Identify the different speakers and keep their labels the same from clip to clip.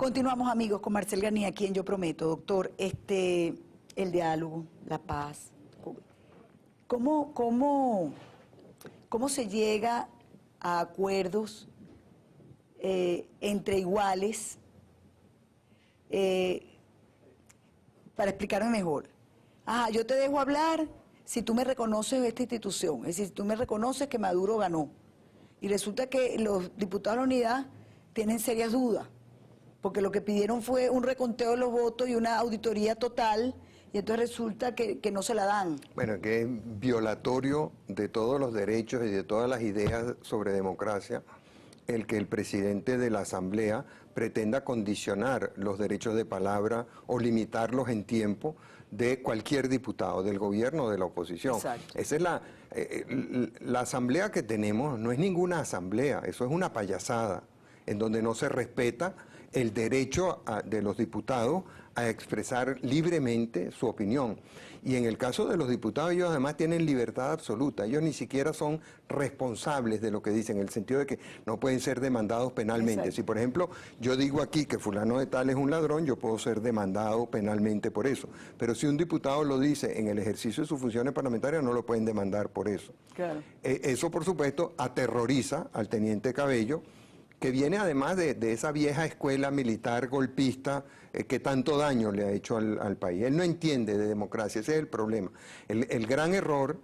Speaker 1: Continuamos, amigos, con Marcel Garnica, a quien yo prometo, doctor, el diálogo, la paz. ¿Cómo se llega a acuerdos entre iguales? Para explicarme mejor. Yo te dejo hablar si tú me reconoces esta institución, es decir, si tú me reconoces que Maduro ganó. Y resulta que los diputados de la Unidad tienen serias dudas, porque lo que pidieron fue un reconteo de los votos y una auditoría total, y entonces resulta que no se la dan.
Speaker 2: Bueno, que es violatorio de todos los derechos y de todas las ideas sobre democracia el que el presidente de la Asamblea pretenda condicionar los derechos de palabra o limitarlos en tiempo de cualquier diputado, del gobierno o de la oposición.
Speaker 1: Exacto.
Speaker 2: Esa es la asamblea que tenemos, no es ninguna asamblea, eso es una payasada, en donde no se respeta el derecho de los diputados a expresar libremente su opinión. Y en el caso de los diputados, ellos además tienen libertad absoluta. Ellos ni siquiera son responsables de lo que dicen, en el sentido de que no pueden ser demandados penalmente. Exacto. Si, por ejemplo, yo digo aquí que fulano de tal es un ladrón, yo puedo ser demandado penalmente por eso. Pero si un diputado lo dice en el ejercicio de sus funciones parlamentarias, no lo pueden demandar por eso.
Speaker 1: Claro.
Speaker 2: Eso, por supuesto, aterroriza al teniente Cabello, que viene además de esa vieja escuela militar golpista que tanto daño le ha hecho al país. Él no entiende de democracia, ese es el problema. El gran error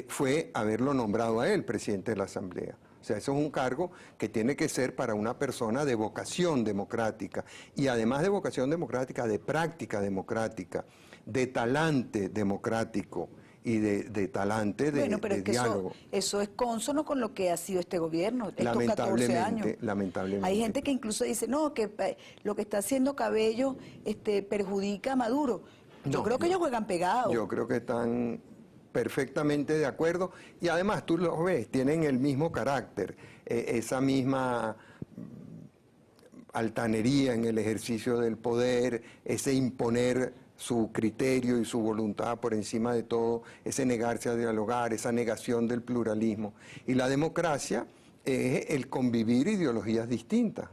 Speaker 2: fue haberlo nombrado a él presidente de la Asamblea. O sea, eso es un cargo que tiene que ser para una persona de vocación democrática, y además de vocación democrática, de práctica democrática, de talante democrático, y de talante de diálogo.
Speaker 1: Eso es consono con lo que ha sido este gobierno estos 14 años.
Speaker 2: Lamentablemente.
Speaker 1: Hay gente que incluso dice, no, que lo que está haciendo Cabello perjudica a Maduro. Yo creo que ellos juegan pegados.
Speaker 2: Yo creo que están perfectamente de acuerdo, y además tú los ves, tienen el mismo carácter, esa misma altanería en el ejercicio del poder, ese imponer su criterio y su voluntad por encima de todo, ese negarse a dialogar, esa negación del pluralismo. Y la democracia es el convivir ideologías distintas.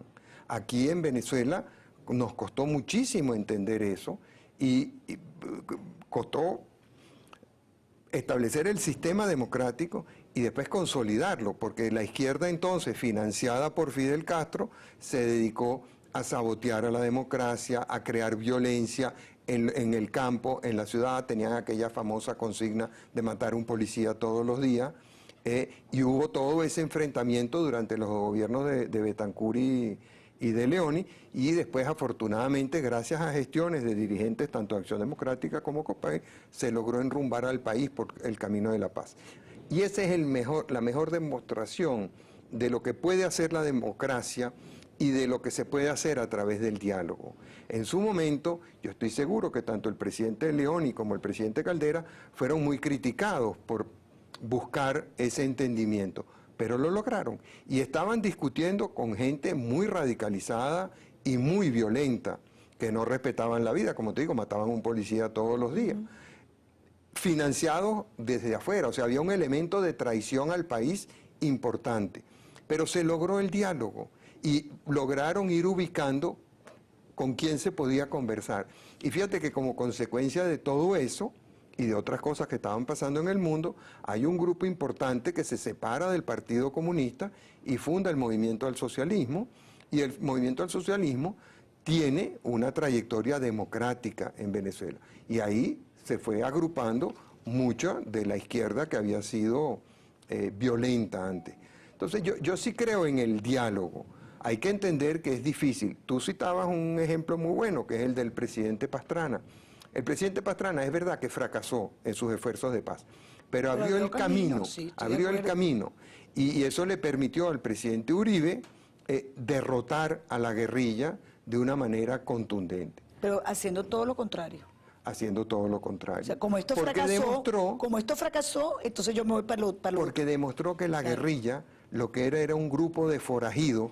Speaker 2: Aquí en Venezuela nos costó muchísimo entender eso, y costó establecer el sistema democrático y después consolidarlo, porque la izquierda entonces, financiada por Fidel Castro, se dedicó a sabotear a la democracia, a crear violencia en el campo, en la ciudad. Tenían aquella famosa consigna de matar a un policía todos los días, y hubo todo ese enfrentamiento durante los gobiernos de Betancur y de Leoni, y después, afortunadamente, gracias a gestiones de dirigentes tanto de Acción Democrática como COPAE, se logró enrumbar al país por el camino de la paz. Y esa es la mejor demostración de lo que puede hacer la democracia y de lo que se puede hacer a través del diálogo. En su momento, yo estoy seguro que tanto el presidente Leoni como el presidente Caldera fueron muy criticados por buscar ese entendimiento, pero lo lograron, y estaban discutiendo con gente muy radicalizada y muy violenta, que no respetaban la vida, como te digo, mataban a un policía todos los días, financiados desde afuera. O sea, había un elemento de traición al país importante, pero se logró el diálogo y lograron ir ubicando con quién se podía conversar. Y fíjate que como consecuencia de todo eso y de otras cosas que estaban pasando en el mundo, hay un grupo importante que se separa del Partido Comunista y funda el Movimiento al Socialismo, y el Movimiento al Socialismo tiene una trayectoria democrática en Venezuela. Y ahí se fue agrupando mucha de la izquierda que había sido violenta antes. Entonces yo sí creo en el diálogo. Hay que entender que es difícil. Tú citabas un ejemplo muy bueno, que es el del presidente Pastrana. El presidente Pastrana es verdad que fracasó en sus esfuerzos de paz, pero abrió el camino,
Speaker 1: sí,
Speaker 2: abrió el camino, y eso le permitió al presidente Uribe derrotar a la guerrilla de una manera contundente.
Speaker 1: Pero haciendo todo lo contrario.
Speaker 2: Haciendo todo lo contrario.
Speaker 1: O sea, como esto fracasó, entonces yo me voy para lo
Speaker 2: porque demostró que la guerrilla lo que era un grupo de forajidos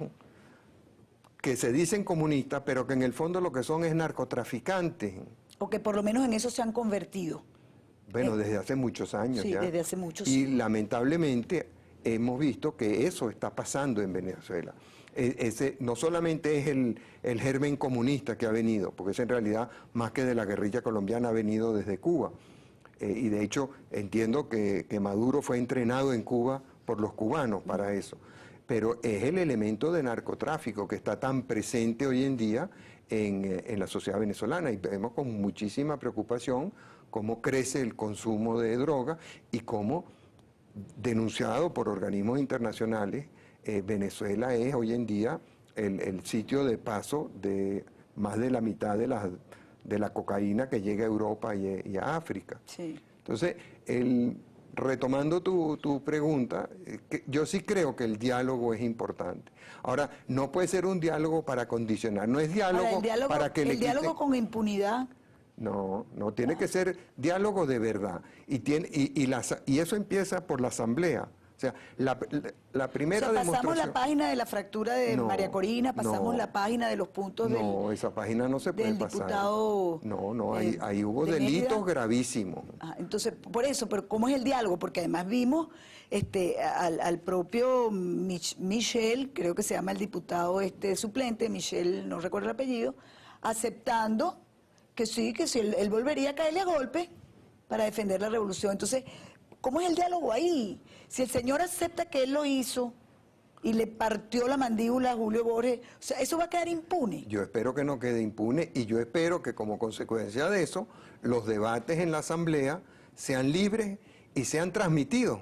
Speaker 2: que se dicen comunistas, pero que en el fondo lo que son es narcotraficantes.
Speaker 1: O que por lo menos en eso se han convertido.
Speaker 2: Bueno, desde hace muchos años ya.
Speaker 1: Sí, desde hace muchos
Speaker 2: años. Y
Speaker 1: años.
Speaker 2: lamentablemente hemos visto que eso está pasando en Venezuela. Ese no solamente es el germen comunista que ha venido, porque ese en realidad, más que de la guerrilla colombiana, ha venido desde Cuba. Y de hecho, entiendo que Maduro fue entrenado en Cuba por los cubanos para eso. Pero es el elemento de narcotráfico que está tan presente hoy en día en la sociedad venezolana, y vemos con muchísima preocupación cómo crece el consumo de droga y cómo, denunciado por organismos internacionales, Venezuela es hoy en día el sitio de paso de más de la mitad de la cocaína que llega a Europa y a África.
Speaker 1: Sí.
Speaker 2: Entonces, retomando tu pregunta, yo sí creo que el diálogo es importante. Ahora, no puede ser un diálogo para condicionar, no es diálogo,
Speaker 1: Ahora, el diálogo
Speaker 2: para que le
Speaker 1: el diálogo
Speaker 2: quiten-
Speaker 1: con impunidad.
Speaker 2: No, tiene que ser diálogo de verdad. Y eso empieza por la asamblea. O sea, la
Speaker 1: O
Speaker 2: primera
Speaker 1: sea, pasamos
Speaker 2: demostración...
Speaker 1: la página de la fractura de
Speaker 2: No,
Speaker 1: María Corina, pasamos
Speaker 2: no.
Speaker 1: la página de los puntos
Speaker 2: No, esa página no se puede
Speaker 1: del
Speaker 2: pasar.
Speaker 1: diputado,
Speaker 2: No, ahí hubo
Speaker 1: de
Speaker 2: delitos
Speaker 1: Mérida.
Speaker 2: gravísimos.
Speaker 1: Entonces, por eso, pero ¿cómo es el diálogo? Porque además vimos al propio Michel, creo que se llama el diputado suplente, Michel, no recuerdo el apellido, aceptando que sí, él volvería a caerle a golpe para defender la revolución. Entonces, ¿cómo es el diálogo ahí? Si el señor acepta que él lo hizo y le partió la mandíbula a Julio Borges, o sea, eso va a quedar impune.
Speaker 2: Yo espero que no quede impune y yo espero que como consecuencia de eso, los debates en la Asamblea sean libres y sean transmitidos.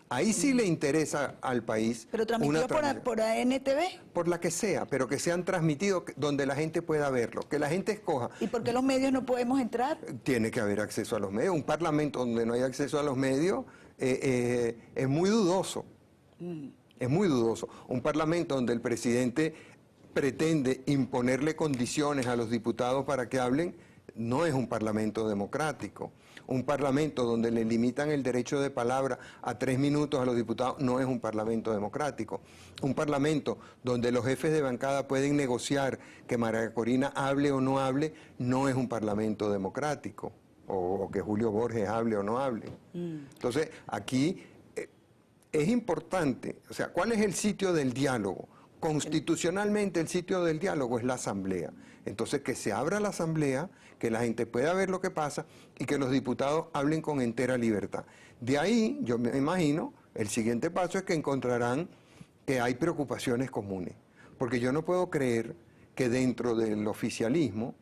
Speaker 2: Ahí sí le interesa al país
Speaker 1: Pero transmitido
Speaker 2: transmisión.
Speaker 1: por ANTV.
Speaker 2: Por la que sea, pero que sean transmitidos donde la gente pueda verlo, que la gente escoja.
Speaker 1: ¿Y por qué los medios no podemos entrar?
Speaker 2: Tiene que haber acceso a los medios. Un parlamento donde no hay acceso a los medios es muy dudoso. Es muy dudoso. Un parlamento donde el presidente pretende imponerle condiciones a los diputados para que hablen, no es un parlamento democrático. Un parlamento donde le limitan el derecho de palabra a 3 minutos a los diputados no es un parlamento democrático. Un parlamento donde los jefes de bancada pueden negociar que María Corina hable o no hable, no es un parlamento democrático. O que Julio Borges hable o no hable. Entonces, aquí es importante, o sea, ¿cuál es el sitio del diálogo? Constitucionalmente el sitio del diálogo es la Asamblea. Entonces, que se abra la Asamblea, que la gente pueda ver lo que pasa y que los diputados hablen con entera libertad. De ahí, yo me imagino, el siguiente paso es que encontrarán que hay preocupaciones comunes. Porque yo no puedo creer que dentro del oficialismo,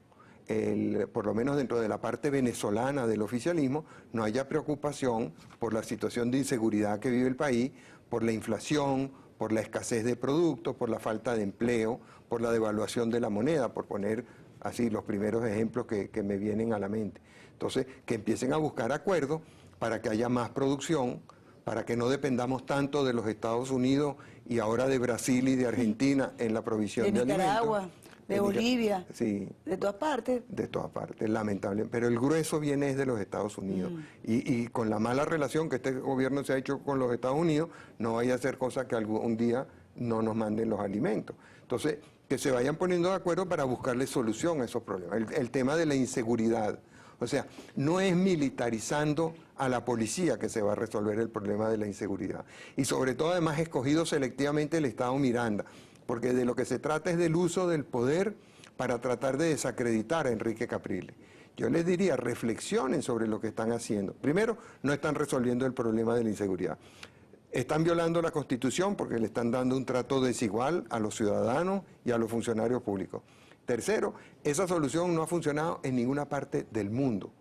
Speaker 2: por lo menos dentro de la parte venezolana del oficialismo, no haya preocupación por la situación de inseguridad que vive el país, por la inflación, por la escasez de productos, por la falta de empleo, por la devaluación de la moneda, por poner así los primeros ejemplos que me vienen a la mente. Entonces, que empiecen a buscar acuerdos para que haya más producción, para que no dependamos tanto de los Estados Unidos y ahora de Brasil y de Argentina en la provisión de alimentos.
Speaker 1: De Nicaragua, de Bolivia,
Speaker 2: sí,
Speaker 1: de todas partes.
Speaker 2: de todas partes, lamentable. Pero el grueso viene de los Estados Unidos. Y con la mala relación que este gobierno se ha hecho con los Estados Unidos, no vaya a ser cosa que algún día no nos manden los alimentos. Entonces, que se vayan poniendo de acuerdo para buscarle solución a esos problemas. El tema de la inseguridad. O sea, no es militarizando a la policía que se va a resolver el problema de la inseguridad. Y sobre todo, además, escogido selectivamente el Estado Miranda, porque de lo que se trata es del uso del poder para tratar de desacreditar a Enrique Capriles. Yo les diría, reflexionen sobre lo que están haciendo. Primero, no están resolviendo el problema de la inseguridad. Están violando la Constitución porque le están dando un trato desigual a los ciudadanos y a los funcionarios públicos. Tercero, esa solución no ha funcionado en ninguna parte del mundo.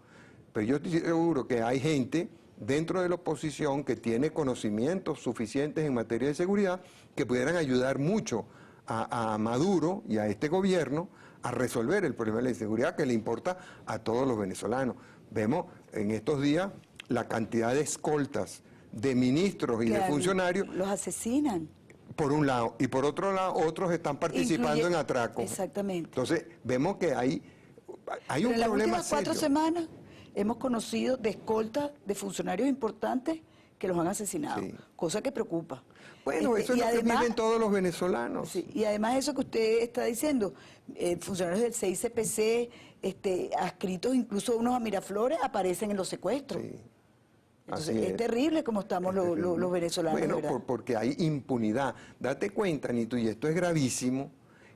Speaker 2: Pero yo estoy seguro que hay gente dentro de la oposición que tiene conocimientos suficientes en materia de seguridad que pudieran ayudar mucho a Maduro y a este gobierno a resolver el problema de la inseguridad que le importa a todos los venezolanos. Vemos en estos días la cantidad de escoltas de ministros y de funcionarios.
Speaker 1: Los asesinan.
Speaker 2: Por un lado, y por otro lado, otros están participando en atracos.
Speaker 1: Exactamente.
Speaker 2: Entonces, vemos que hay
Speaker 1: Pero
Speaker 2: un
Speaker 1: en las
Speaker 2: problema
Speaker 1: últimas 4
Speaker 2: serio.
Speaker 1: semanas hemos conocido de escoltas de funcionarios importantes que los han asesinado,
Speaker 2: Sí.
Speaker 1: cosa que preocupa.
Speaker 2: Bueno, eso es
Speaker 1: y
Speaker 2: lo
Speaker 1: además,
Speaker 2: que viven todos los venezolanos.
Speaker 1: sí, y además eso que usted está diciendo, funcionarios del CICPC, adscritos incluso unos a Miraflores, aparecen en los secuestros.
Speaker 2: Sí.
Speaker 1: Entonces,
Speaker 2: Así
Speaker 1: es terrible como estamos
Speaker 2: Es terrible.
Speaker 1: los venezolanos,
Speaker 2: Bueno,
Speaker 1: ¿verdad?
Speaker 2: porque hay impunidad. Date cuenta, Nito, y esto es gravísimo,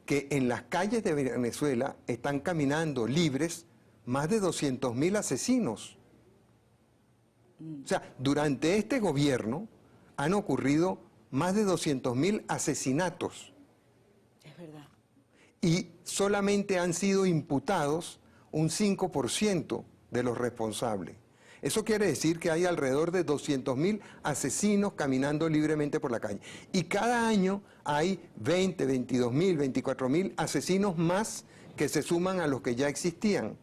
Speaker 2: que en las calles de Venezuela están caminando libres más de 200.000 asesinos. O sea, durante este gobierno han ocurrido más de 200.000 asesinatos
Speaker 1: Es verdad.
Speaker 2: y solamente han sido imputados un 5% de los responsables. Eso quiere decir que hay alrededor de 200.000 asesinos caminando libremente por la calle. Y cada año hay 20, 22.000, 24.000 asesinos más que se suman a los que ya existían.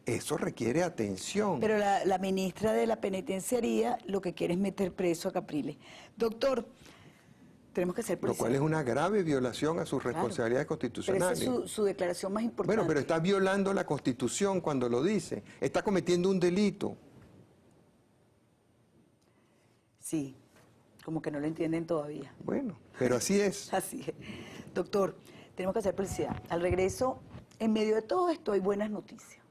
Speaker 2: Eso requiere atención.
Speaker 1: Pero la ministra de la Penitenciaría lo que quiere es meter preso a Capriles. Doctor, tenemos que ser
Speaker 2: Lo
Speaker 1: policías.
Speaker 2: cual es una grave violación a sus
Speaker 1: Claro.
Speaker 2: responsabilidades
Speaker 1: Pero
Speaker 2: constitucionales.
Speaker 1: esa es su declaración más importante.
Speaker 2: Bueno, pero está violando la Constitución cuando lo dice. Está cometiendo un delito.
Speaker 1: Sí, como que no lo entienden todavía.
Speaker 2: Bueno, pero así es.
Speaker 1: Así es. Doctor, tenemos que hacer publicidad. Al regreso, en medio de todo esto hay buenas noticias.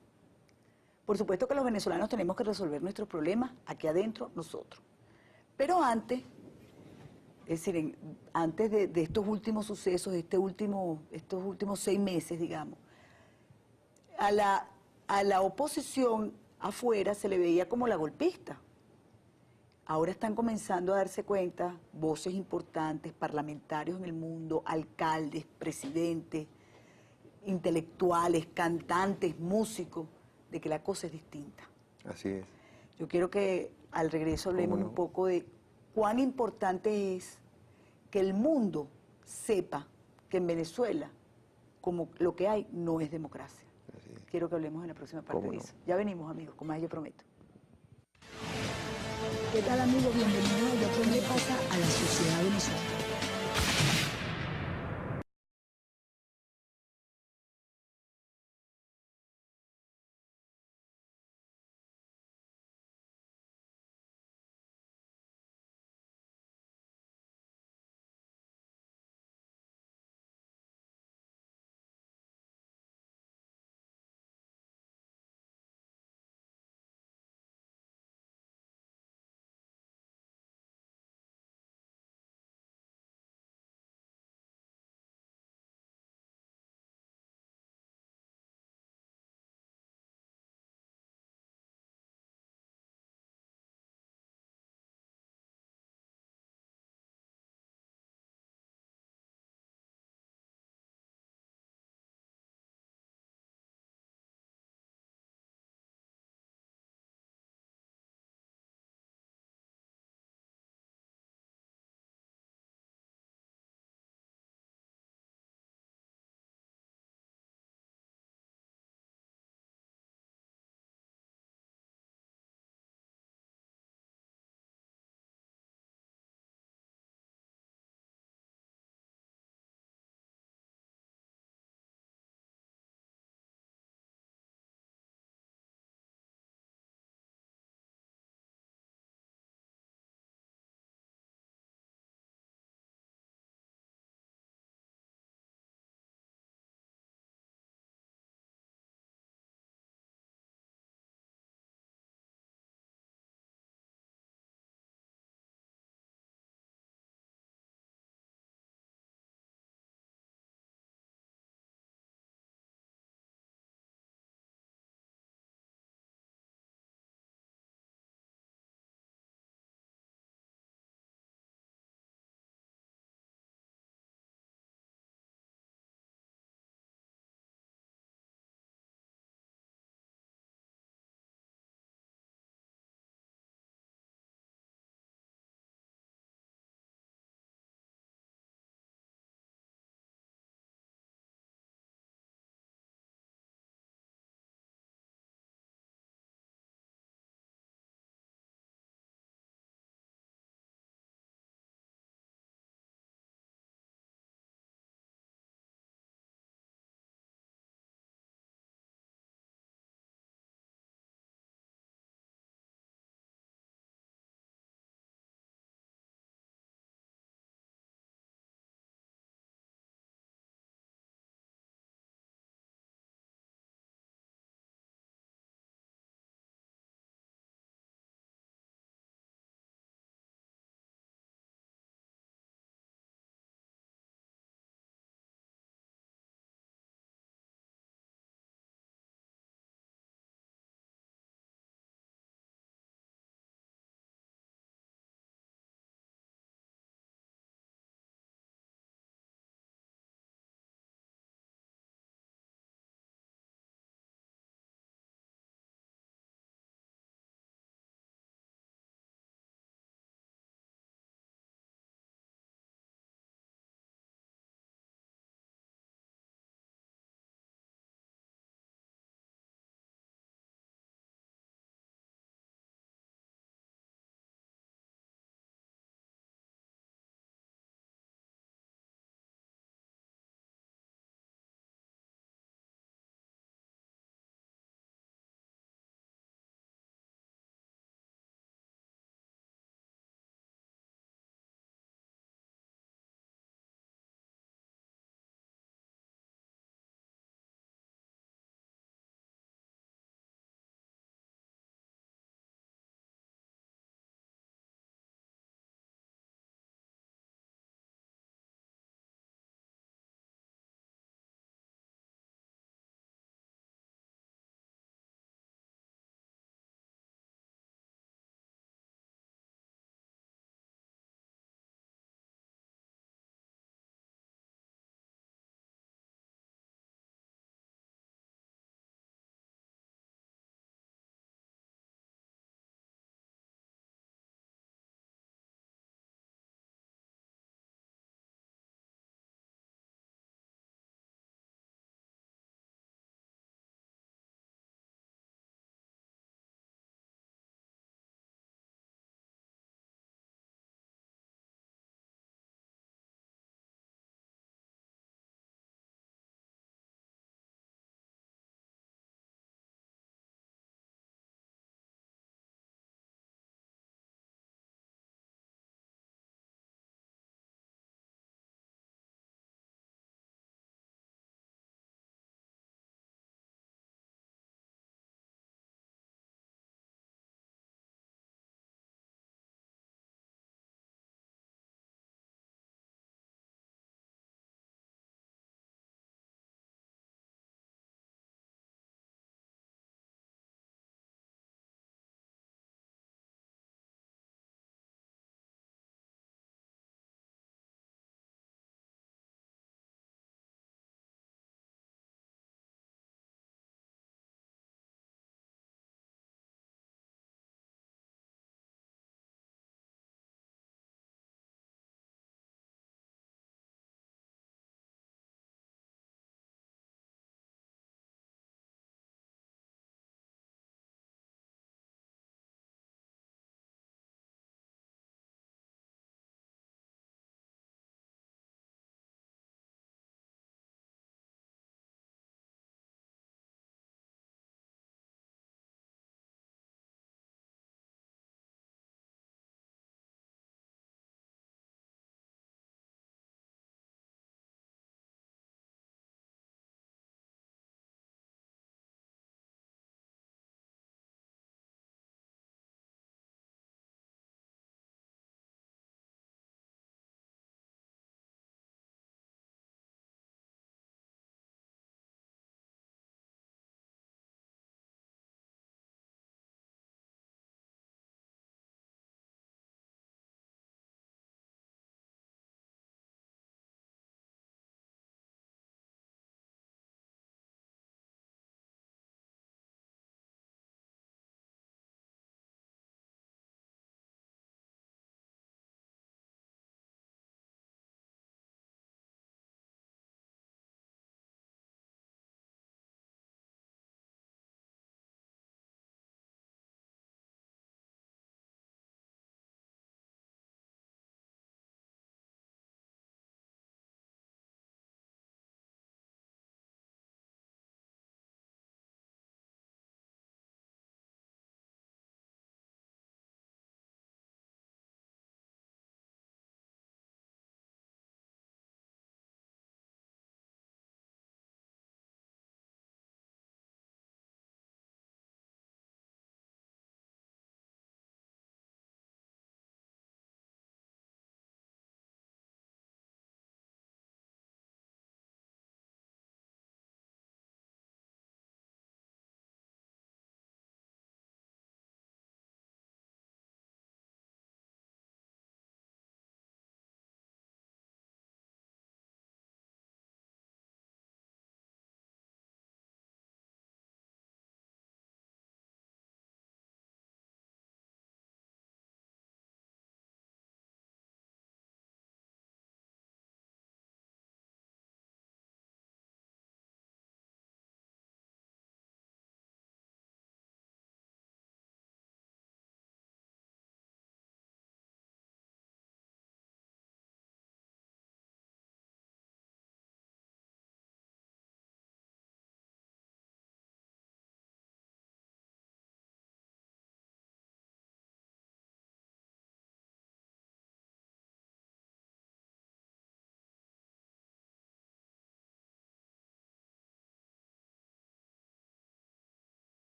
Speaker 1: Por supuesto que los venezolanos tenemos que resolver nuestros problemas aquí adentro nosotros. Pero antes, es decir, antes de estos últimos sucesos, de estos últimos 6 meses, digamos, a la oposición afuera se le veía como la golpista. Ahora están comenzando a darse cuenta voces importantes, parlamentarios en el mundo, alcaldes, presidentes, intelectuales, cantantes, músicos, de que la cosa es distinta.
Speaker 2: Así es.
Speaker 1: Yo quiero que al regreso hablemos
Speaker 2: ¿Cómo no?
Speaker 1: un poco de cuán importante es que el mundo sepa que en Venezuela, como lo que hay, no es democracia.
Speaker 2: Así es.
Speaker 1: Quiero que hablemos en la próxima parte
Speaker 2: ¿Cómo
Speaker 1: de
Speaker 2: no?
Speaker 1: eso. Ya venimos, amigos, con más yo prometo. ¿Qué tal, amigos? Bienvenidos